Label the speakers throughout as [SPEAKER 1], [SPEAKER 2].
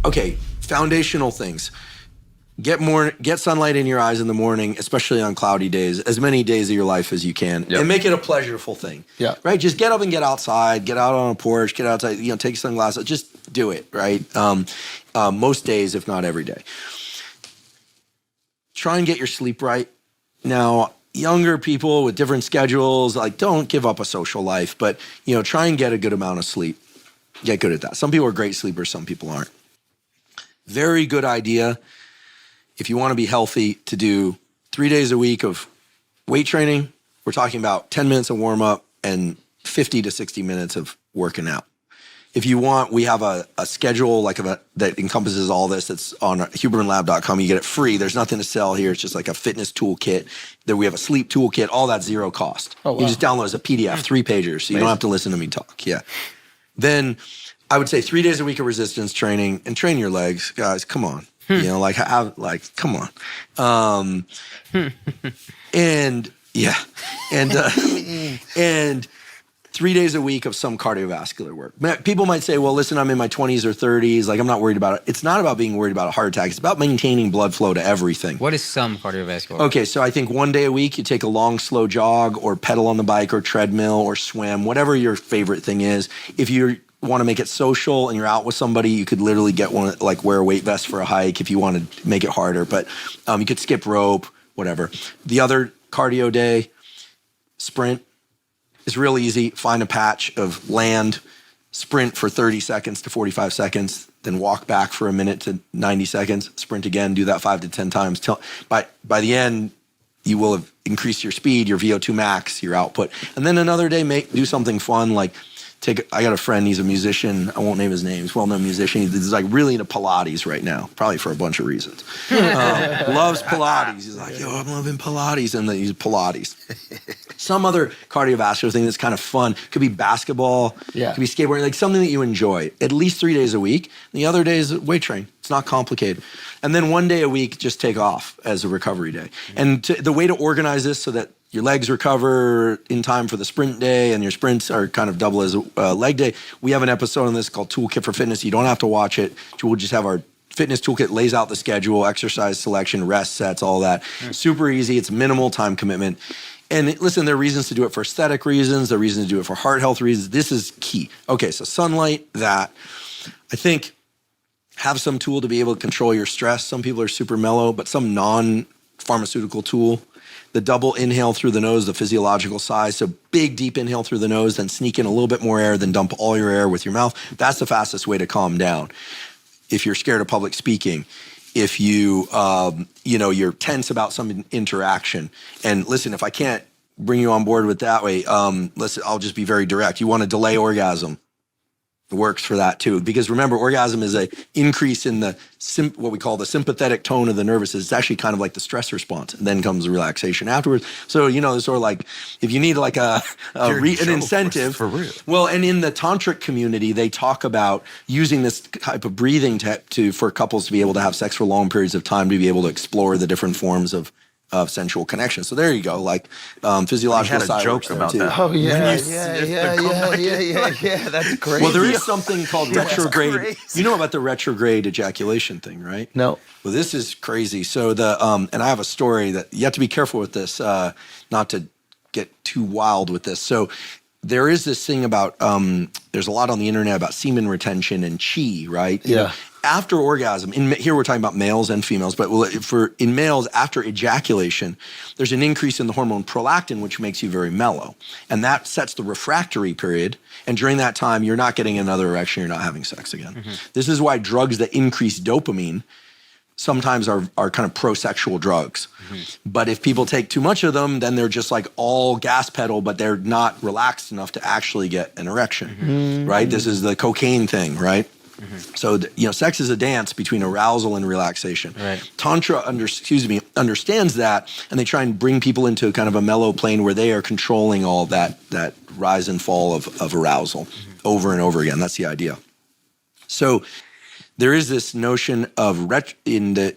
[SPEAKER 1] Okay, foundational things. Get sunlight in your eyes in the morning, especially on cloudy days, as many days of your life as you can, and make it a pleasurable thing.
[SPEAKER 2] Yeah.
[SPEAKER 1] Right? Just get up and get outside, get out on a porch, get outside, take sunglasses, just do it, right? Most days, if not every day. Try and get your sleep right. Now, younger people with different schedules, don't give up a social life, but, try and get a good amount of sleep. Get good at that. Some people are great sleepers, some people aren't. Very good idea, if you want to be healthy, to do 3 days a week of weight training. We're talking about 10 minutes of warm up and 50 to 60 minutes of working out. If you want, we have a schedule that encompasses all this. It's on hubermanlab.com. You get it free. There's nothing to sell here. It's just like a fitness toolkit. Then we have a sleep toolkit. All that's zero cost. Oh, wow. You just download it as a PDF, 3-pager, so you don't have to listen to me talk. Yeah. Then I would say 3 days a week of resistance training, and train your legs, guys. Come on. Come on. And 3 days a week of some cardiovascular work. People might say, well, listen, I'm in my 20s or 30s. I'm not worried about it. It's not about being worried about a heart attack. It's about maintaining blood flow to everything.
[SPEAKER 3] What is some cardiovascular work?
[SPEAKER 1] Okay, so I think 1 day a week, you take a long, slow jog or pedal on the bike or treadmill or swim, whatever your favorite thing is. If you want to make it social and you're out with somebody, you could literally get one, wear a weight vest for a hike if you want to make it harder. But you could skip rope, whatever. The other cardio day, sprint. It's real easy. Find a patch of land, sprint for 30 seconds to 45 seconds, then walk back for a minute to 90 seconds, sprint again, do that 5 to 10 times. By the end, you will have increased your speed, your VO2 max, your output. And then another day, do something fun, I got a friend, he's a musician. I won't name his name. He's a well-known musician. He's really into Pilates right now, probably for a bunch of reasons. Loves Pilates. He's like, yo, I'm loving Pilates. And then he's Pilates. Some other cardiovascular thing that's kind of fun. Could be basketball. Could be skateboarding. Something that you enjoy. At least 3 days a week. The other day is weight training. It's not complicated. And then 1 day a week, just take off as a recovery day. And the way to organize this so that your legs recover in time for the sprint day and your sprints are kind of double as a leg day. We have an episode on this called Toolkit for Fitness. You don't have to watch it. We'll just have our fitness toolkit, lays out the schedule, exercise selection, rest sets, all that. Super easy. It's minimal time commitment. And listen, there are reasons to do it for aesthetic reasons. There are reasons to do it for heart health reasons. This is key. Okay, so sunlight, that. I think have some tool to be able to control your stress. Some people are super mellow, but some non-pharmaceutical tool. The double inhale through the nose, the physiological size. So big, deep inhale through the nose, then sneak in a little bit more air, then dump all your air with your mouth. That's the fastest way to calm down. If you're scared of public speaking, if you, you're tense about some interaction. And listen, if I can't bring you on board with that way, listen, I'll just be very direct. You want to delay orgasm. It works for that too. Because remember, orgasm is an increase in the what we call the sympathetic tone of the nervous system. It's actually kind of like the stress response. And then comes the relaxation afterwards. So, it's sort of if you need an incentive.
[SPEAKER 2] For real.
[SPEAKER 1] Well, and in the tantric community, they talk about using this type of breathing for couples to be able to have sex for long periods of time, to be able to explore the different forms of sensual connection. So there you go, physiological side.
[SPEAKER 2] I had a joke about
[SPEAKER 1] too.
[SPEAKER 2] that.
[SPEAKER 4] Oh yeah, that's great.
[SPEAKER 1] Well, there is something called retrograde. You know about the retrograde ejaculation thing, right?
[SPEAKER 4] No.
[SPEAKER 1] Well, this is crazy. So and I have a story that you have to be careful with this, not to get too wild with this. So there is this thing about, there's a lot on the internet about semen retention and chi, right?
[SPEAKER 4] Yeah.
[SPEAKER 1] After orgasm, here we're talking about males and females, but in males, after ejaculation, there's an increase in the hormone prolactin, which makes you very mellow. And that sets the refractory period. And during that time, you're not getting another erection, you're not having sex again. Mm-hmm. This is why drugs that increase dopamine sometimes are kind of pro-sexual drugs. Mm-hmm. But if people take too much of them, then they're just all gas pedal, but they're not relaxed enough to actually get an erection, mm-hmm. right? This is the cocaine thing, right? Mm-hmm. So, sex is a dance between arousal and relaxation. Right. Tantra understands that, and they try and bring people into kind of a mellow plane where they are controlling all that rise and fall of arousal mm-hmm. over and over again. That's the idea. So there is this notion of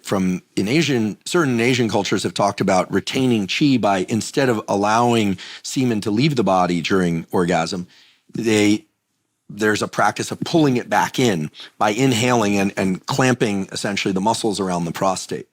[SPEAKER 1] certain Asian cultures have talked about retaining chi by, instead of allowing semen to leave the body during orgasm, they there's a practice of pulling it back in by inhaling and clamping essentially the muscles around the prostate.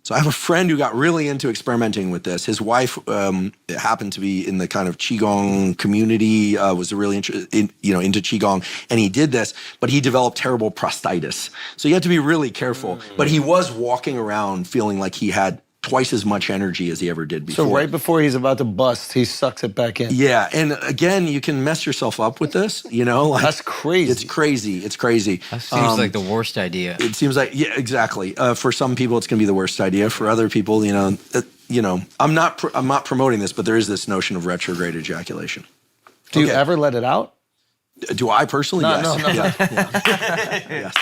[SPEAKER 1] So I have a friend who got really into experimenting with this. His wife happened to be in the kind of Qigong community, was really into Qigong, and he did this, but he developed terrible prostatitis. So you have to be really careful. But he was walking around feeling like he had twice as much energy as he ever did before.
[SPEAKER 2] So right before he's about to bust, he sucks it back in.
[SPEAKER 1] Yeah, and again, you can mess yourself up with this, like,
[SPEAKER 2] that's crazy.
[SPEAKER 1] It's crazy. It's crazy.
[SPEAKER 3] That seems like the worst idea.
[SPEAKER 1] It seems like, yeah, exactly. For some people, it's going to be the worst idea. For other people, I'm not promoting this, but there is this notion of retrograde ejaculation.
[SPEAKER 2] Do you ever let it out?
[SPEAKER 1] Do I personally?
[SPEAKER 2] No,
[SPEAKER 1] yes.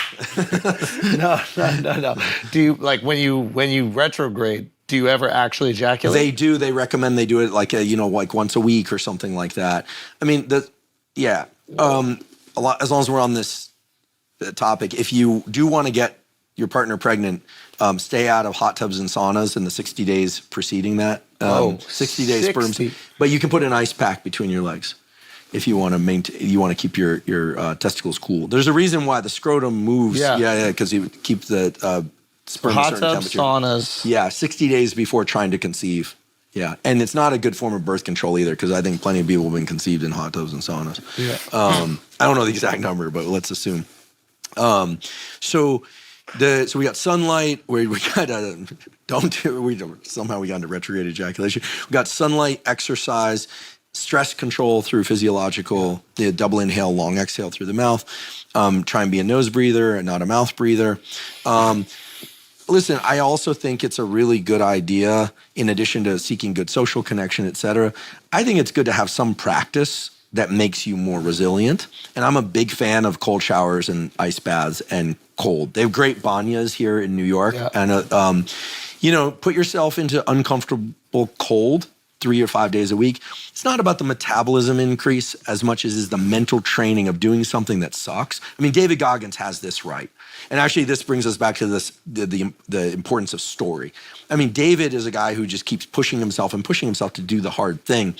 [SPEAKER 2] No. Do you, like, when you retrograde, do you ever actually ejaculate?
[SPEAKER 1] They do. They recommend they do it like once a week or something like that. I mean, a lot, as long as we're on this topic, if you do want to get your partner pregnant, stay out of hot tubs and saunas in the 60 days preceding that. 60 days sperms, but you can put an ice pack between your legs if you want to keep your testicles cool. There's a reason why the scrotum moves. Yeah, because you keep the sperm
[SPEAKER 2] hot
[SPEAKER 1] at a certain
[SPEAKER 2] tubs,
[SPEAKER 1] temperature.
[SPEAKER 2] saunas.
[SPEAKER 1] Yeah, 60 days before trying to conceive. Yeah, and it's not a good form of birth control either, because I think plenty of people have been conceived in hot tubs and saunas. Yeah. I don't know the exact number, but let's assume. So we got sunlight. We got somehow we got into retrograde ejaculation. We got sunlight, exercise, stress control through physiological, the double inhale, long exhale through the mouth. Try and be a nose breather and not a mouth breather. Listen, I also think it's a really good idea, in addition to seeking good social connection, et cetera. I think it's good to have some practice that makes you more resilient. And I'm a big fan of cold showers and ice baths and cold. They have great banyas here in New York. Yeah. And, put yourself into uncomfortable cold 3 or 5 days a week. It's not about the metabolism increase as much as is the mental training of doing something that sucks. I mean, David Goggins has this right. And actually, this brings us back to the importance of story. I mean, David is a guy who just keeps pushing himself to do the hard thing.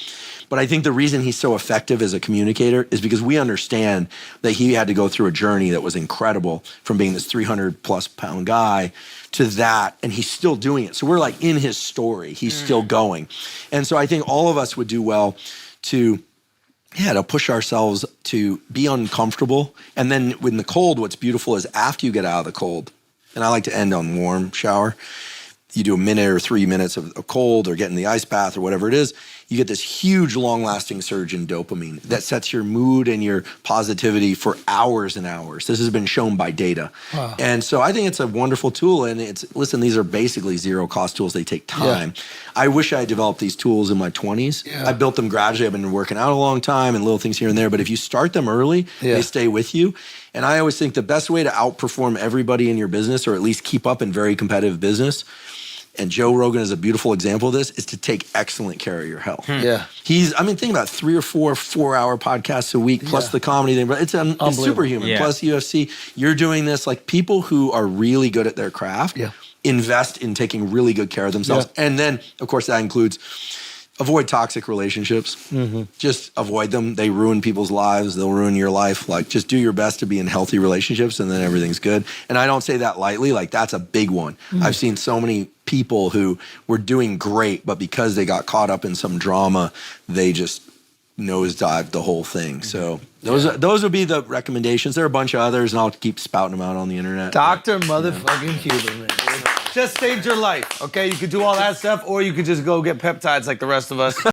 [SPEAKER 1] But I think the reason he's so effective as a communicator is because we understand that he had to go through a journey that was incredible, from being this 300+ pound guy to that, and he's still doing it. So we're like in his story. He's still going. And so I think all of us would do well to push ourselves to be uncomfortable. And then in the cold, what's beautiful is after you get out of the cold, and I like to end on warm shower, you do a minute or 3 minutes of cold or get in the ice bath or whatever it is, you get this huge long-lasting surge in dopamine that sets your mood and your positivity for hours and hours. This has been shown by data. Wow. And so I think it's a wonderful tool. And these are basically zero-cost tools. They take time. Yeah. I wish I had developed these tools in my 20s. Yeah. I built them gradually. I've been working out a long time and little things here and there. But if you start them early, they stay with you. And I always think the best way to outperform everybody in your business, or at least keep up in very competitive business, and Joe Rogan is a beautiful example of this, is to take excellent care of your health. Yeah. Think about 3 or 4 4-hour podcasts a week, plus the comedy thing. But it's superhuman. Yeah. Plus UFC. You're doing this, like, people who are really good at their craft invest in taking really good care of themselves. Yeah. And then, of course, that includes avoid toxic relationships. Mm-hmm. Just avoid them. They ruin people's lives. They'll ruin your life. Like, just do your best to be in healthy relationships, and then everything's good. And I don't say that lightly. Like, that's a big one. Mm-hmm. I've seen so many people who were doing great, but because they got caught up in some drama, they just nosedived the whole thing. So those would be the recommendations. There are a bunch of others, and I'll keep spouting them out on the internet.
[SPEAKER 2] Dr. Motherfucking Huberman. Just saved your life, okay? You could do all that stuff, or you could just go get peptides like the rest of us.